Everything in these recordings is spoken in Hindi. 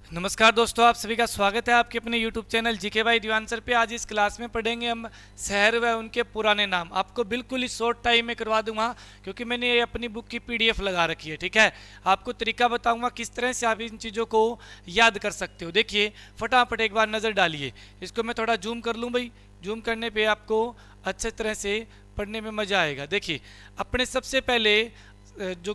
नमस्कार दोस्तों, आप सभी का स्वागत है आपके अपने YouTube चैनल जीके बाई दिवानसर पे। आज इस क्लास में पढ़ेंगे हम शहर व उनके पुराने नाम। आपको बिल्कुल ही शॉर्ट टाइम में करवा दूंगा क्योंकि मैंने ये अपनी बुक की PDF लगा रखी है। ठीक है, आपको तरीका बताऊंगा किस तरह से आप इन चीज़ों को याद कर सकते हो। देखिए फटाफट एक बार नज़र डालिए। इसको मैं थोड़ा जूम कर लूँ भाई। जूम करने पर आपको अच्छे तरह से पढ़ने में मज़ा आएगा। देखिए अपने सबसे पहले जो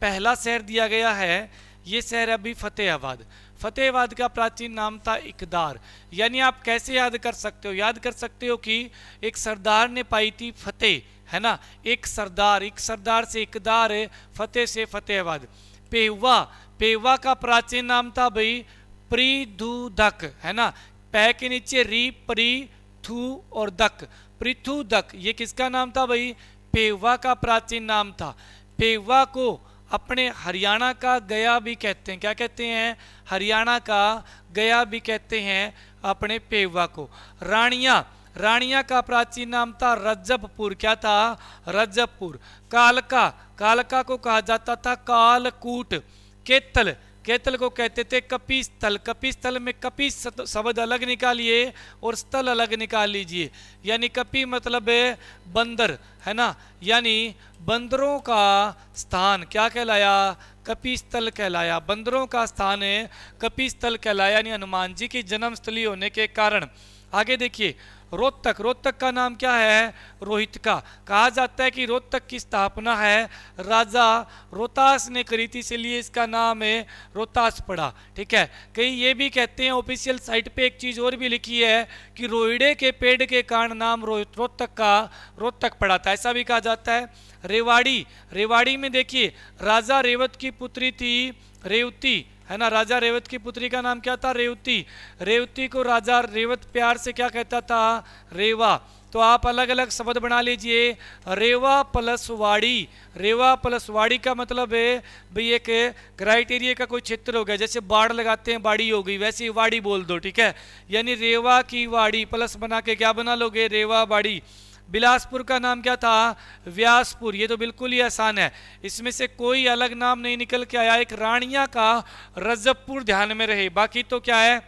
पहला शहर दिया गया है, ये शहर है अभी फतेहाबाद। फतेहाबाद का प्राचीन नाम था इकदार। यानी आप कैसे याद कर सकते हो? याद कर सकते हो कि एक सरदार ने पाई थी फतेह, है ना। एक सरदार से इकदार, फतेह से फतेहाबाद। पेहुआ, पेहुआ का प्राचीन नाम था भाई पृथुदक, है ना। पै के नीचे री, परी, थू और दक, पृथुदक। ये किसका नाम था भाई? पेहुआ का प्राचीन नाम था। पेहुआ को अपने हरियाणा का गया भी कहते हैं। क्या कहते हैं? हरियाणा का गया भी कहते हैं अपने पेहुआ को। रानिया, रानिया का प्राचीन नाम था रजबपुर। क्या था? रजबपुर। कालका, कालका को कहा जाता था कालकूट। केतल, केतल को कहते थे कपिस्थल। कपिस्थल में कपि शब्द अलग निकालिए और स्थल अलग निकाल लीजिए। यानी कपि मतलब है बंदर, है ना। यानी बंदरों का स्थान क्या कहलाया? कपिस्थल कहलाया। बंदरों का स्थान है कपिस्थल कहलाया, यानी हनुमान जी की जन्मस्थली होने के कारण। आगे देखिए रोहतक, रोहतक का नाम क्या है? रोहित का। कहा जाता है कि रोहतक की स्थापना है राजा रोहतास ने करी थी, इसलिए इसका नाम है रोहतास पड़ा। ठीक है, कई ये भी कहते हैं, ऑफिशियल साइट पे एक चीज़ और भी लिखी है कि रोहिड़े के पेड़ के कारण नाम रोहतक का रोहतक पड़ा था, ऐसा भी कहा जाता है। रेवाड़ी, रेवाड़ी में देखिए राजा रेवत की पुत्री थी रेवती, है ना। राजा रेवत की पुत्री का नाम क्या था? रेवती। रेवती को राजा रेवत प्यार से क्या कहता था? रेवा। तो आप अलग अलग शब्द बना लीजिए। रेवा प्लस वाड़ी, रेवा प्लस वाड़ी का मतलब है भाई एक क्राइटेरिया का कोई क्षेत्र हो गया। जैसे बाढ़ लगाते हैं बाड़ी हो गई, वैसे ही वाड़ी बोल दो। ठीक है, यानी रेवा की वाड़ी प्लस बना के क्या बना लोगे? रेवा वाड़ी। बिलासपुर का नाम क्या था? व्यासपुर। ये तो बिल्कुल ही आसान है, इसमें से कोई अलग नाम नहीं निकल के आया। एक रानिया का रजबपुर ध्यान में रहे, बाकी तो क्या है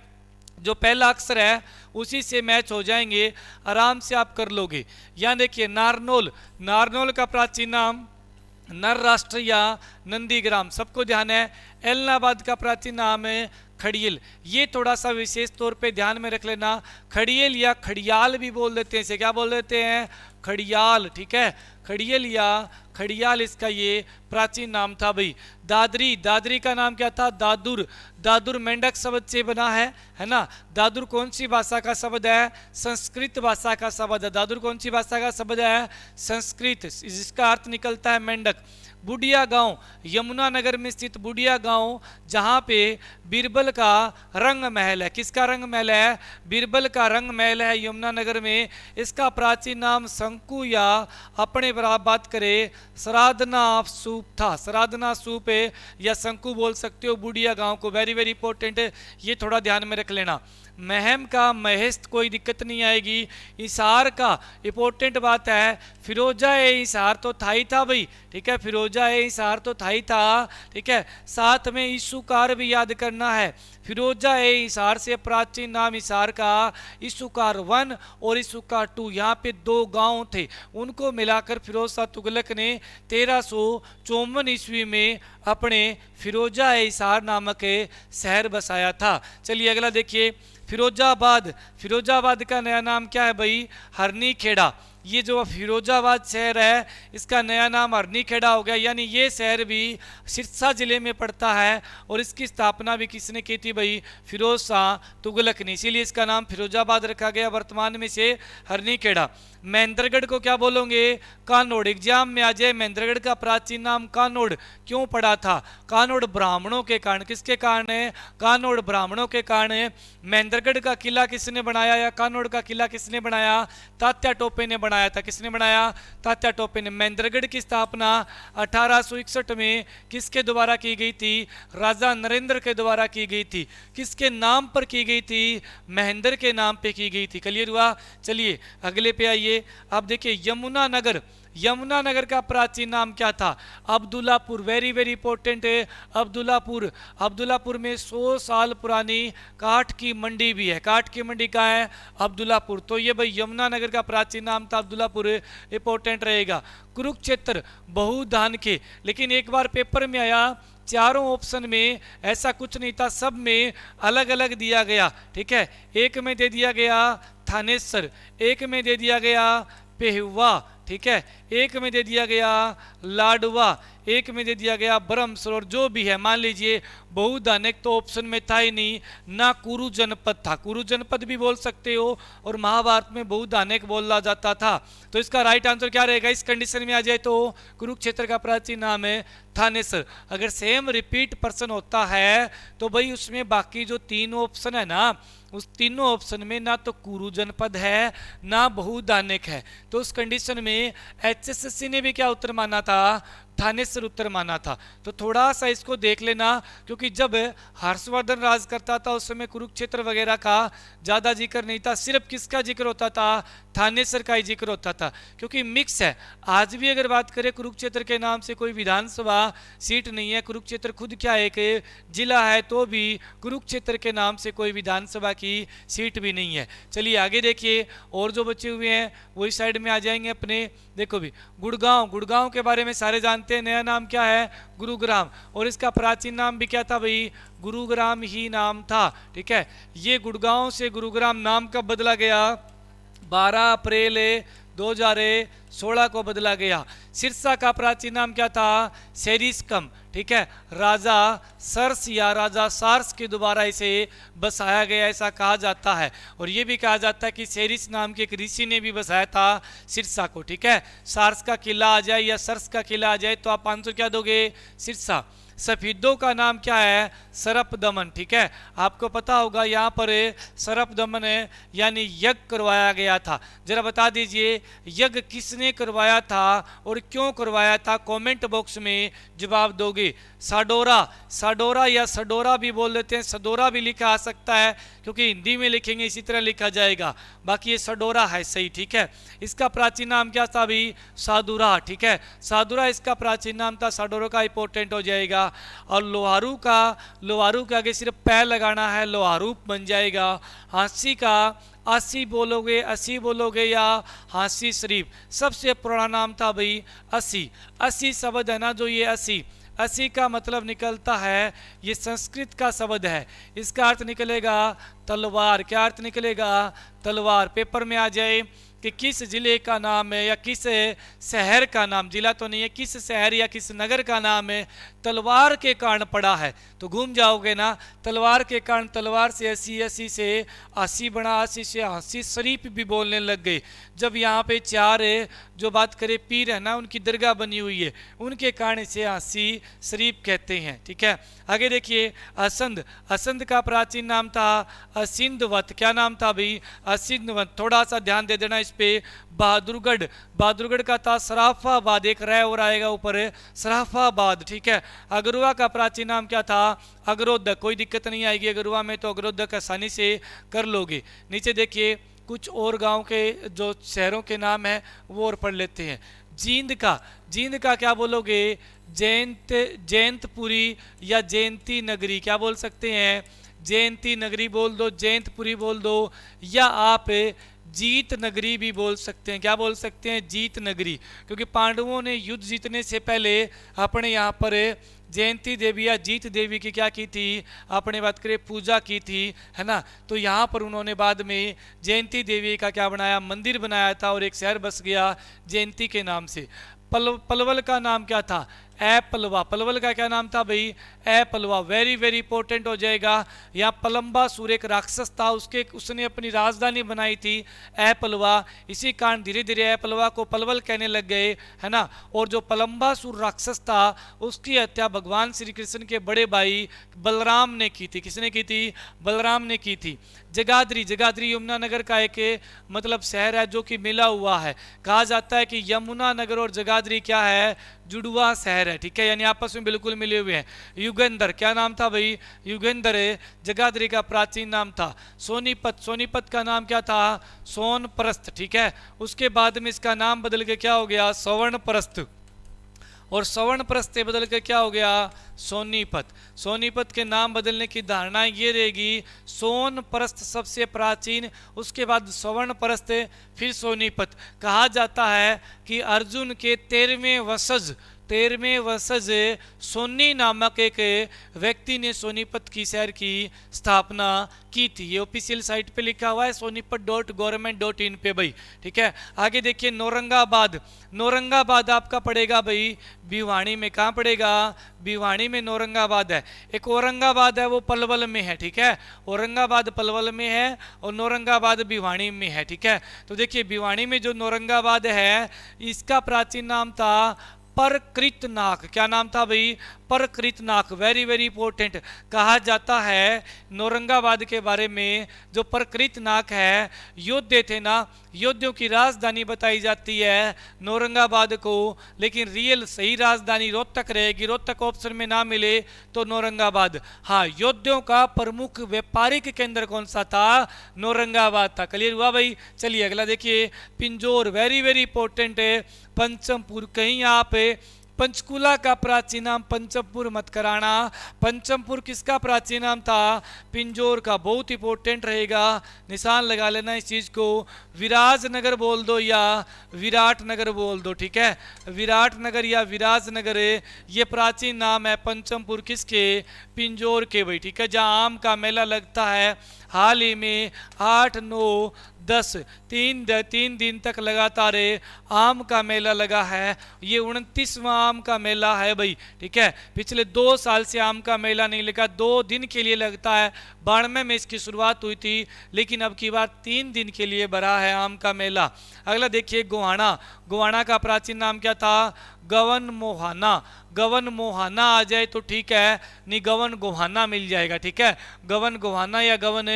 जो पहला अक्षर है उसी से मैच हो जाएंगे, आराम से आप कर लोगे। यहाँ देखिए नारनौल, नारनौल का प्राचीन नाम नर राष्ट्र या नंदीग्राम, सबको ध्यान है। एलनाबाद का प्राचीन नाम है खड़ियल। ये थोड़ा सा विशेष तौर पे ध्यान में रख लेना, खड़ियल या खड़ियाल भी बोल देते हैं इसे। क्या बोल देते हैं? खड़ियाल। ठीक है, खड़ियल या खड़ियाल इसका ये प्राचीन नाम था भाई। दादरी, दादरी का नाम क्या था? दादुर। दादुर मेंढक शब्द से बना है ना। दादुर कौन सी भाषा का शब्द है? संस्कृत भाषा का शब्द है। दादुर कौन सी भाषा का शब्द है? संस्कृत, जिसका अर्थ निकलता है मेंढक। बुढ़िया गांव, यमुना नगर में स्थित बुढ़िया गांव, जहां पे बीरबल का रंग महल है। किसका रंग महल है? बीरबल का रंग महल है यमुना नगर में। इसका प्राचीन नाम शंकु या अपने बात करें सराधना सूप था। सराधना सूप है या शंकु बोल सकते हो बुढ़िया गांव को। वेरी वेरी इंपॉर्टेंट है, ये थोड़ा ध्यान में रख लेना। महम का महेस्त कोई दिक्कत नहीं आएगी। इसार का इंपॉर्टेंट बात है, फिरोजा ए इसार तो था ही था भाई। ठीक है, फिरोजा ए इसार तो था ही था। ठीक है, साथ में ईसुकार भी याद करना है। फिरोजा ए इसार से प्राचीन नाम इसार का ईसुकार 1 और ईसुकार 2, यहाँ पे 2 गांव थे, उनको मिलाकर फिरोज शाह तुगलक ने 1354 ईस्वी में अपने फिरोजा ए इसार नामक शहर बसाया था। चलिए अगला देखिए फिरोजाबाद। फिरोजाबाद का नया नाम क्या है भाई? हरनी खेड़ा। ये जो फिरोजाबाद शहर है इसका नया नाम हरनी खेड़ा हो गया। यानी ये शहर भी सिरसा जिले में पड़ता है और इसकी स्थापना भी किसने की थी भाई? फिरोज शाह तुगलक ने, इसीलिए इसका नाम फिरोजाबाद रखा गया। वर्तमान में से हरनी खेड़ा। महेंद्रगढ़ को क्या बोलोगे? कानोड़। एग्जाम में आ जाए महेंद्रगढ़ का प्राचीन नाम कानोड़ क्यों पड़ा था? कानोड़ ब्राह्मणों के कारण। किसके कारण है? कानोड़ ब्राह्मणों के कारण है। महेंद्रगढ़ का किला किसने बनाया या कानोड़ का किला किसने बनाया? तात्या टोपे ने बनाया था। किसने बनाया? तात्या टोपे ने। महेंद्रगढ़ की स्थापना 1861 में किसके द्वारा की गई थी? राजा नरेंद्र के द्वारा की गई थी। किसके नाम पर की गई थी? महेंद्र के नाम पे की गई थी। क्लियर हुआ? चलिए अगले पे आइए। आप देखिए यमुना नगर, यमुनानगर का प्राचीन नाम क्या था? अब्दुल्लापुर। वेरी वेरी इंपॉर्टेंट है अब्दुल्लापुर। अब्दुल्लापुर में 100 साल पुरानी काठ की मंडी भी है। काठ की मंडी कहाँ है? अब्दुल्लापुर। तो ये भाई यमुनानगर का प्राचीन नाम था अब्दुल्लापुर, इंपॉर्टेंट रहेगा। कुरुक्षेत्र बहुधान के, लेकिन एक बार पेपर में आया चारों ऑप्शन में ऐसा कुछ नहीं था, सब में अलग अलग दिया गया। ठीक है, एक में दे दिया गया थानेसर, एक में दे दिया गया पेहुआ, ठीक है, एक में दे दिया गया लाडवा, एक में दे दिया गया ब्रह्म सरोवर। जो भी है मान लीजिए बहुधानिक तो ऑप्शन में था ही नहीं, ना कुरु जनपद था। कुरु जनपद भी बोल सकते हो और महाभारत में बहुधानिक बोला जाता था। तो इसका राइट आंसर क्या रहेगा? इस कंडीशन में आ जाए तो कुरुक्षेत्र का प्राचीन नाम है थानेसर। अगर सेम रिपीट पर्सन होता है तो भाई उसमें बाकी जो तीन ऑप्शन है ना, उस तीनों ऑप्शन में ना तो कुरु जनपद है ना बहुधानिक है। तो उस कंडीशन में एचएसएससी ने भी क्या उत्तर माना था? थानेसर उत्तर माना था। तो थोड़ा सा इसको देख लेना, क्योंकि जब हर्षवर्धन राज करता था उस समय कुरुक्षेत्र वगैरह का ज़्यादा जिक्र नहीं था, सिर्फ किसका जिक्र होता था? थानेसर का ही जिक्र होता था, क्योंकि मिक्स है। आज भी अगर बात करें कुरुक्षेत्र के नाम से कोई विधानसभा सीट नहीं है, कुरुक्षेत्र खुद क्या एक जिला है, तो भी कुरुक्षेत्र के नाम से कोई विधानसभा की सीट भी नहीं है। चलिए आगे देखिए, और जो बचे हुए हैं वही साइड में आ जाएंगे अपने। देखो भी गुड़गांव, गुड़गांव के बारे में सारे जानते हैं, नया नाम क्या है? गुरुग्राम। और इसका प्राचीन नाम भी क्या था भाई? गुरुग्राम ही नाम था। ठीक है, ये गुड़गांव से गुरुग्राम नाम कब बदला गया? 12 अप्रैल 2016 को बदला गया। सिरसा का प्राचीन नाम क्या था? सेरिस्कम। ठीक है, राजा सर्स या राजा सार्स के द्वारा इसे बसाया गया, ऐसा कहा जाता है। और ये भी कहा जाता है कि सेरिस नाम के एक ऋषि ने भी बसाया था सिरसा को। ठीक है, सार्स का किला आ जाए या सर्स का किला आ जाए तो आप आंसर क्या दोगे? सिरसा। सफीदों का नाम क्या है? सरप दमन। ठीक है, आपको पता होगा यहाँ पर सरप दमन है यानी यज्ञ करवाया गया था। जरा बता दीजिए यज्ञ किसने करवाया था और क्यों करवाया था? कमेंट बॉक्स में जवाब दोगे। साडोरा, साडोरा या सडोरा भी बोल देते हैं, सडोरा भी लिखा आ सकता है क्योंकि हिंदी में लिखेंगे इसी तरह लिखा जाएगा, बाकी ये सडोरा है सही। ठीक है, इसका प्राचीन नाम क्या था अभी? सादुरा। ठीक है, सादुरा इसका प्राचीन नाम था, साडोरा का इंपॉर्टेंट हो जाएगा। और लोहारू का, लोहारू के आगे सिर्फ पै लगाना है, लोहारू बन जाएगा। हांसी का अस्सी बोलोगे, अस्सी बोलोगे या हांसी शरीफ। सबसे पुराना नाम था भाई अस्सी। अस्सी शब्द है ना जो ये अस्सी, अस्सी का मतलब निकलता है, ये संस्कृत का शब्द है, इसका अर्थ निकलेगा तलवार। क्या अर्थ निकलेगा? तलवार। पेपर में आ जाए कि किस जिले का नाम है या किस शहर का नाम, जिला तो नहीं है, किस शहर या किस नगर का नाम है तलवार के कारण पड़ा है, तो घूम जाओगे ना। तलवार के कारण, तलवार से अस्सी, अस्सी से अस्सी बना, अस्सी से हांसी शरीफ भी बोलने लग गए। जब यहाँ पे चार जो बात करें पीर है ना, उनकी दरगाह बनी हुई है, उनके कारण इसे हांसी शरीफ कहते हैं। ठीक है, आगे देखिए असंध। असंध का प्राचीन नाम था असिंधवत। क्या नाम था भाई? असिंधवत। थोड़ा सा ध्यान दे देना इस पे। बहादुरगढ़, बहादुरगढ़ का था सराफाबाद, एक रह और आएगा ऊपर सराफाबाद। ठीक है, अगरुआ का प्राचीन नाम क्या था? अग्रोदक। कोई दिक्कत नहीं आएगी अगरुआ में, तो अग्रोदक आसानी से कर लोगे। नीचे देखिए कुछ और गांव के जो शहरों के नाम है वो और पढ़ लेते हैं। जींद का, जींद का क्या बोलोगे? जयंतपुरी या जयंती नगरी। क्या बोल सकते हैं? जयंती नगरी बोल दो, जयंतपुरी बोल दो, या आप जीत नगरी भी बोल सकते हैं। क्या बोल सकते हैं? जीत नगरी, क्योंकि पांडवों ने युद्ध जीतने से पहले अपने यहाँ पर जयंती देवी या जीत देवी की क्या की थी? आपने बात करें पूजा की थी, है ना। तो यहाँ पर उन्होंने बाद में जयंती देवी का क्या बनाया? मंदिर बनाया था और एक शहर बस गया जयंती के नाम से। पलवल का नाम क्या था? ए पलवा। पलवल का क्या नाम था भाई? ए पलवा। वेरी वेरी इंपॉर्टेंट हो जाएगा। यहाँ पलम्बासुर एक राक्षस था, उसने अपनी राजधानी बनाई थी ए पलवा, इसी कारण धीरे धीरे ए पलवा को पलवल कहने लग गए, है ना। और जो पलम्बासुर राक्षस था उसकी हत्या भगवान श्री कृष्ण के बड़े भाई बलराम ने की थी। किसने की थी? बलराम ने की थी। जगाधरी, जगाधरी यमुनानगर का एक मतलब शहर है जो कि मिला हुआ है। कहा जाता है कि यमुनानगर और जगाधरी क्या है, जुड़वा शहर है, ठीक है, यानी आपस में बिल्कुल मिले हुए हैं। युगेंद्र, क्या नाम था भाई, युगेंद्र जगाधरी का प्राचीन नाम था। सोनीपत, सोनीपत का नाम क्या था, सोनप्रस्थ, ठीक है। उसके बाद में इसका नाम बदल के क्या हो गया, सवर्णप्रस्थ, और सवर्णप्रस्थ से बदल के क्या हो गया, सोनीपत। सोनीपत के नाम बदलने की धारणा ये रहेगी, सोनप्रस्थ सबसे प्राचीन, उसके बाद सवर्णप्रस्थ, फिर सोनीपत। कहा जाता है कि अर्जुन के 13वें वंशज सोनी नामक एक व्यक्ति ने सोनीपत की शहर की स्थापना की थी। ये ऑफिशियल साइट पे लिखा हुआ है sonipat.government.in पे भाई, ठीक है। आगे देखिए नौरंगाबाद, नौरंगाबाद आपका पड़ेगा भाई भिवानी में। कहाँ पड़ेगा, भिवानी में नौरंगाबाद है। एक औरंगाबाद है वो पलवल में है, ठीक है, औरंगाबाद पलवल में है और नौरंगाबाद भिवानी में है, ठीक है। तो देखिए भिवानी में जो नौरंगाबाद है इसका प्राचीन नाम था परकृतनाक। क्या नाम था भाई, परकृतनाक, वेरी वेरी इंपॉर्टेंट। कहा जाता है नौरंगाबाद के बारे में, जो परकृतनाक है योद्धे थे ना, योद्धियों की राजधानी बताई जाती है नौरंगाबाद को, लेकिन रियल सही राजधानी रोहतक रहेगी। रोहतक ऑप्शन में ना मिले तो नौरंगाबाद। हाँ, योद्धियों का प्रमुख व्यापारिक केंद्र कौन सा था, नौरंगाबाद था। क्लियर हुआ भाई। चलिए अगला देखिए पिंजौर, वेरी वेरी इंपॉर्टेंट है। पंचमपुर, कहीं आप पंचकुला का प्राचीन नाम पंचमपुर मत कराना। पंचमपुर किसका प्राचीन नाम था, पिंजौर का, बहुत इंपॉर्टेंट रहेगा, निशान लगा लेना इस चीज को। विराजनगर बोल दो या विराटनगर बोल दो, ठीक है, विराटनगर या विराजनगर, ये प्राचीन नाम है पंचमपुर किसके, पिंजौर के भाई, ठीक है। जहाँ आम का मेला लगता है, हाल ही में 8, 9, 10 तीन दिन तक लगातार आम का मेला लगा है। ये 29वां आम का मेला है भाई, ठीक है। पिछले 2 साल से आम का मेला नहीं लगा, 2 दिन के लिए लगता है। 92 में इसकी शुरुआत हुई थी, लेकिन अब की बार 3 दिन के लिए भरा है आम का मेला। अगला देखिए गोहाना, गोहाना का प्राचीन नाम क्या था, गवन मोहाना। गवन मोहाना आ जाए तो ठीक है, नहीं गवन गोहाना मिल जाएगा, ठीक है। गवन गोहाना या गवन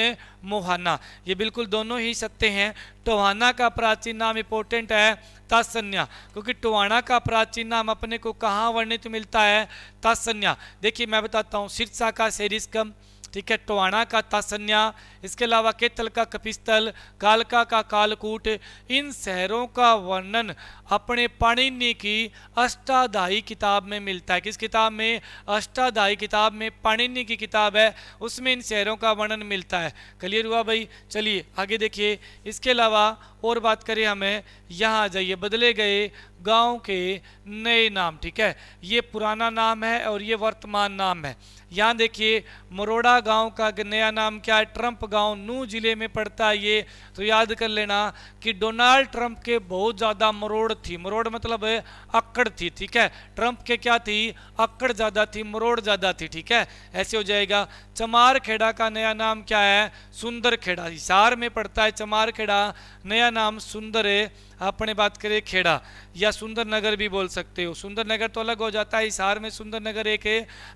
मोहाना, ये बिल्कुल दोनों ही सत्य हैं। टोहाना का प्राचीन नाम इंपॉर्टेंट है, तासन्या, क्योंकि टोहाना का प्राचीन नाम अपने को कहाँ वर्णित मिलता है, तासन्या। देखिए मैं बताता हूँ, सिरसा का सेरिस्कम, ठीक है, टोहाना का तासन्या, इसके अलावा केतल का कपिस्थल, कालका का कालकूट। इन शहरों का वर्णन अपने पाणिनि की अष्टाध्यायी किताब में मिलता है। किस किताब में, अष्टाध्यायी किताब में, पाणिनि की किताब है, उसमें इन शहरों का वर्णन मिलता है। क्लियर हुआ भाई। चलिए आगे देखिए, इसके अलावा और बात करें हमें, यहाँ आ जाइए, बदले गए गांव के नए नाम, ठीक है, ये पुराना नाम है और ये वर्तमान नाम है। यहाँ देखिए मरोड़ा गांव का नया नाम क्या है, ट्रंप गांव, नू जिले में पड़ता है ये। तो याद कर लेना कि डोनाल्ड ट्रंप के बहुत ज़्यादा मरोड़ थी, मरोड़ मतलब अक्कड़ थी, ठीक है। ट्रंप के क्या थी, अक्कड़ ज़्यादा थी, मरोड़ ज़्यादा थी, ठीक है, ऐसे हो जाएगा। चमार खेड़ा का नया नाम क्या है, सुंदर खेड़ा, हिसार में पड़ता है चमार खेड़ा, नया नाम सुंदर है। आपने बात करें खेड़ा या सुंदर नगर भी बोल सकते हो, सुंदर नगर तो अलग हो जाता है, हिसार में सुंदर नगर एक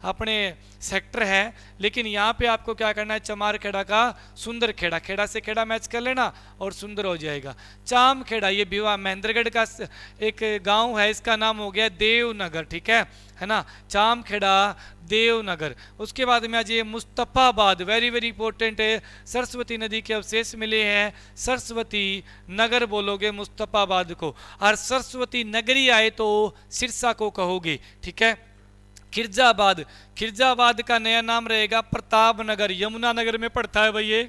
अपने सेक्टर है, लेकिन यहाँ पे आपको क्या करना है, चमार खेड़ा का सुंदर खेड़ा, खेड़ा से खेड़ा मैच कर लेना और सुंदर हो जाएगा। चाम खेड़ा, ये भिवा महेंद्रगढ़ का एक गांव है, इसका नाम हो गया देवनगर, ठीक है ना, चाम खेड़ा देवनगर। उसके बाद में आज ये मुस्तफाबाद, वेरी वेरी इंपॉर्टेंट है, सरस्वती नदी के अवशेष मिले हैं, सरस्वती नगर बोलोगे मुस्तफाबाद को, और सरस्वती नगरी आए तो सिरसा को कहोगे, ठीक है। खिरजाबाद, खिरजाबाद का नया नाम रहेगा प्रतापनगर, यमुनानगर में पड़ता है भाई ये।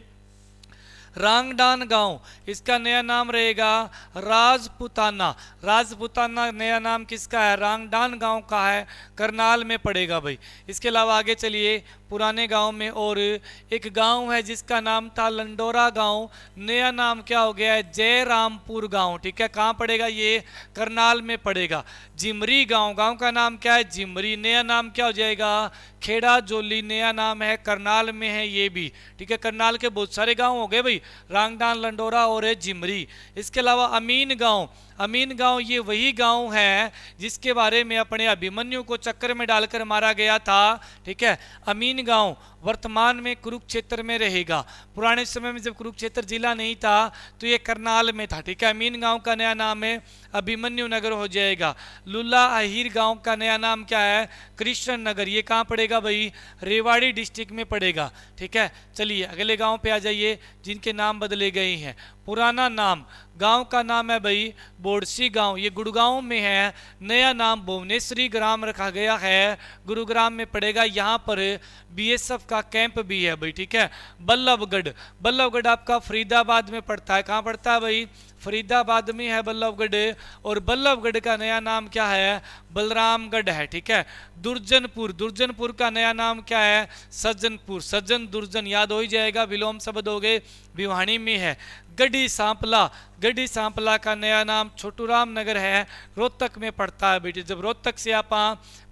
रांगडान गांव, इसका नया नाम रहेगा राजपुताना, राजपुताना नया नाम किसका है, रांगडान गांव का है, करनाल में पड़ेगा भाई। इसके अलावा आगे चलिए, पुराने गांव में और एक गांव है जिसका नाम था लंडोरा गांव, नया नाम क्या हो गया है, जयरामपुर गांव, ठीक है, कहाँ पड़ेगा ये, करनाल में पड़ेगा। जिमरी गांव, गांव का नाम क्या है, जिमरी, नया नाम क्या हो जाएगा, खेड़ा जोली, नया नाम है, करनाल में है ये भी, ठीक है। करनाल के बहुत सारे गांव हो गए भाई, रांगडान, लंडोरा और जिमरी। इसके अलावा अमीन गांव, अमीन गांव ये वही गांव है जिसके बारे में अपने अभिमन्यु को चक्कर में डालकर मारा गया था। ठीक है, अमीन गांव वर्तमान में कुरुक्षेत्र में रहेगा। पुराने समय में जब कुरुक्षेत्र जिला नहीं था तो ये करनाल में था। ठीक है, अमीन गांव का नया नाम है अभिमन्यु नगर हो जाएगा। लुल्ला अहीर गांव का नया नाम क्या है? कृष्ण नगर। ये कहाँ पड़ेगा भाई? रेवाड़ी डिस्ट्रिक्ट में पड़ेगा। ठीक है, चलिए अगले गांव पे आ जाइए जिनके नाम बदले गए हैं। पुराना नाम, गांव का नाम है भाई बोडसी गांव, ये गुड़गांव में है। नया नाम भुवनेश्वरी ग्राम रखा गया है, गुरुग्राम में पड़ेगा। यहाँ पर बीएसएफ का कैंप भी है भाई। ठीक है, बल्लभगढ़, बल्लभगढ़ आपका फरीदाबाद में पड़ता है। कहाँ पड़ता है भाई? फरीदाबाद में है बल्लभगढ़। और बल्लभगढ़ का नया नाम क्या है? बलरामगढ़ है। ठीक है, दुर्जनपुर, दुर्जनपुर का नया नाम क्या है? सज्जनपुर, सज्जन दुर्जन याद हो ही जाएगा, विलोम शब्द हो गए, भिवानी में है। गढ़ी सांपला, गढ़ी सांपला का नया नाम छोटूराम नगर है, रोहतक में पड़ता है बेटे। जब रोहतक से आप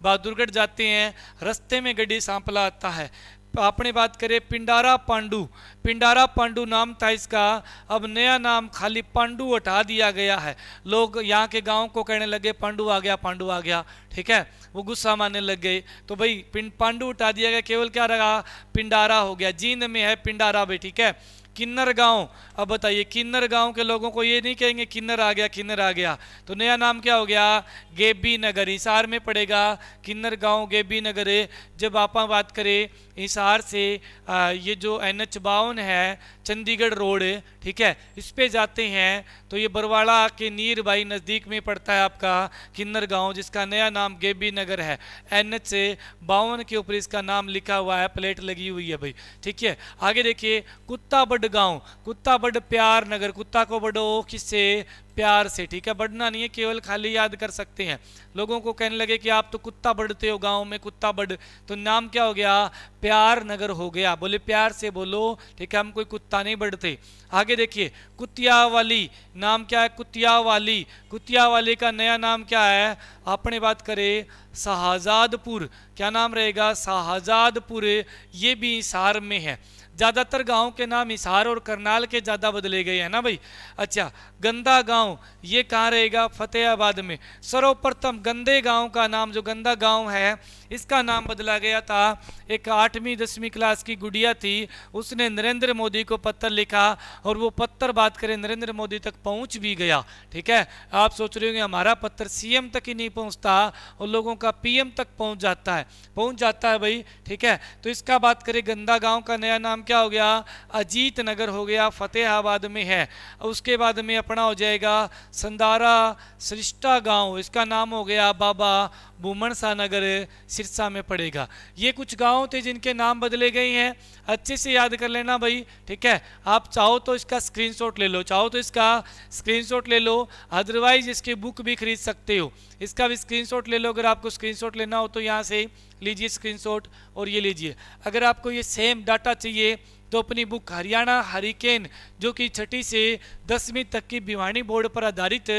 बहादुरगढ़ जाते हैं रास्ते में गढ़ी सांपला आता है। आपने बात करें पिंडारा पांडु, पिंडारा पांडु नाम था इसका, अब नया नाम खाली पांडु हटा दिया गया है। लोग यहाँ के गांव को कहने लगे पांडु आ गया, पांडु आ गया। ठीक है, वो गुस्सा मानने लग गए तो भाई पांडु हटा दिया गया, केवल क्या रहा? पिंडारा हो गया। जींद में है पिंडारा भाई। ठीक है, किन्नर गांव, अब बताइए किन्नर गांव के लोगों को ये नहीं कहेंगे किन्नर आ गया, किन्नर आ गया, तो नया नाम क्या हो गया? गेबी नगर। हिसार में पड़ेगा किन्नर गांव, गेबी नगर है। जब आप बात करें हिसार से ये जो NH52 है चंडीगढ़ रोड, ठीक है, इस पे जाते हैं तो ये बरवाड़ा के नीर भाई नज़दीक में पड़ता है आपका किन्नर गांव, जिसका नया नाम गेबी नगर है। NH52 के ऊपर इसका नाम लिखा हुआ है, प्लेट लगी हुई है भाई। ठीक है, आगे देखिए कुत्ताबड़ गांव, कुत्ताबड़ प्यार नगर, कुत्ता को बढ़ो किससे? प्यार से। ठीक है, बढ़ना नहीं है, केवल खाली याद कर सकते हैं। लोगों को कहने लगे कि आप तो कुत्ता बढ़ते हो गांव में, कुत्ता बढ़, तो नाम क्या हो गया? प्यार नगर हो गया। बोले प्यार से बोलो। ठीक है, हम कोई कुत्ता नहीं बढ़ते। आगे देखिए कुतियावाली, नाम क्या है? कुतियावाली, कुतियावाली का नया नाम क्या है? आपने बात करें शाहजादपुर, क्या नाम रहेगा? शाहजादपुर, ये भी हिसार में है। ज़्यादातर गांव के नाम हिसार और करनाल के ज़्यादा बदले गए हैं ना भाई। अच्छा, गंदा गांव ये कहाँ रहेगा? फतेहाबाद में। सर्वप्रथम गंदे गांव का नाम, जो गंदा गांव है इसका नाम बदला गया था। एक 8वीं 10वीं क्लास की गुड़िया थी, उसने नरेंद्र मोदी को पत्र लिखा और वो पत्र बात करें नरेंद्र मोदी तक पहुंच भी गया। ठीक है, आप सोच रहे होंगे हमारा पत्र सीएम तक ही नहीं पहुंचता और लोगों का पीएम तक पहुंच जाता है, पहुंच जाता है भाई। ठीक है, तो इसका बात करें गंदा गांव का नया नाम क्या हो गया? अजीत नगर हो गया, फतेहाबाद में है। उसके बाद में अपना हो जाएगा संदारा सरिष्टा गांव, इसका नाम हो गया बाबा भूमन शाह नगर, सिरसा में पड़ेगा। ये कुछ गांव थे जिनके नाम बदले गए हैं, अच्छे से याद कर लेना भाई। ठीक है, आप चाहो तो इसका स्क्रीनशॉट ले लो, चाहो तो इसका स्क्रीनशॉट ले लो, अदरवाइज इसकी बुक भी खरीद सकते हो, इसका भी स्क्रीनशॉट ले लो। अगर आपको स्क्रीनशॉट लेना हो तो यहाँ से लीजिए स्क्रीनशॉट और ये लीजिए। अगर आपको ये सेम डाटा चाहिए तो अपनी बुक हरियाणा हरिकेन, जो कि 6ठी से 10वीं तक की भिवानी बोर्ड पर आधारित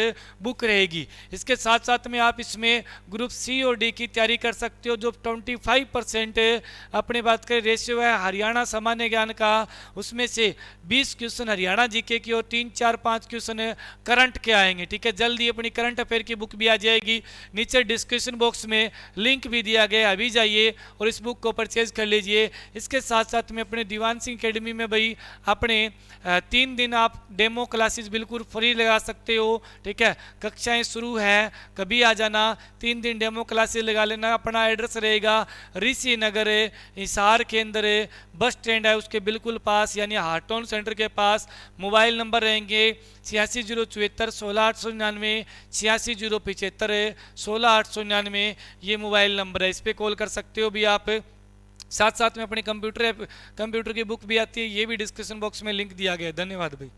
बुक रहेगी। इसके साथ साथ में आप इसमें ग्रुप सी और डी की तैयारी कर सकते हो, जो 25% अपने बात करें रेशियो है हरियाणा सामान्य ज्ञान का, उसमें से 20 क्वेश्चन हरियाणा जीके की और 3, 4, 5 क्वेश्चन करंट के आएंगे। ठीक है, जल्दी अपनी करंट अफेयर की बुक भी आ जाएगी। नीचे डिस्क्रिप्शन बॉक्स में लिंक भी दिया गया, अभी जाइए और इस बुक को परचेज कर लीजिए। इसके साथ साथ में अपने दीवान सिंह एकेडमी में भाई अपने 3 दिन आप डेमो क्लासेस बिल्कुल फ्री लगा सकते हो। ठीक है, कक्षाएं शुरू है, कभी आ जाना, 3 दिन डेमो क्लासेस लगा लेना। अपना एड्रेस रहेगा ऋषि नगर हिसार के अंदर, बस स्टैंड है उसके बिल्कुल पास, यानी हार्टोन सेंटर के पास। मोबाइल नंबर रहेंगे 8607 16899, 8607 16899, ये मोबाइल नंबर है, इस पर कॉल कर सकते हो भी आप। साथ साथ में अपने कंप्यूटर की बुक भी आती है, ये भी डिस्क्रिप्शन बॉक्स में लिंक दिया गया है। धन्यवाद भाई।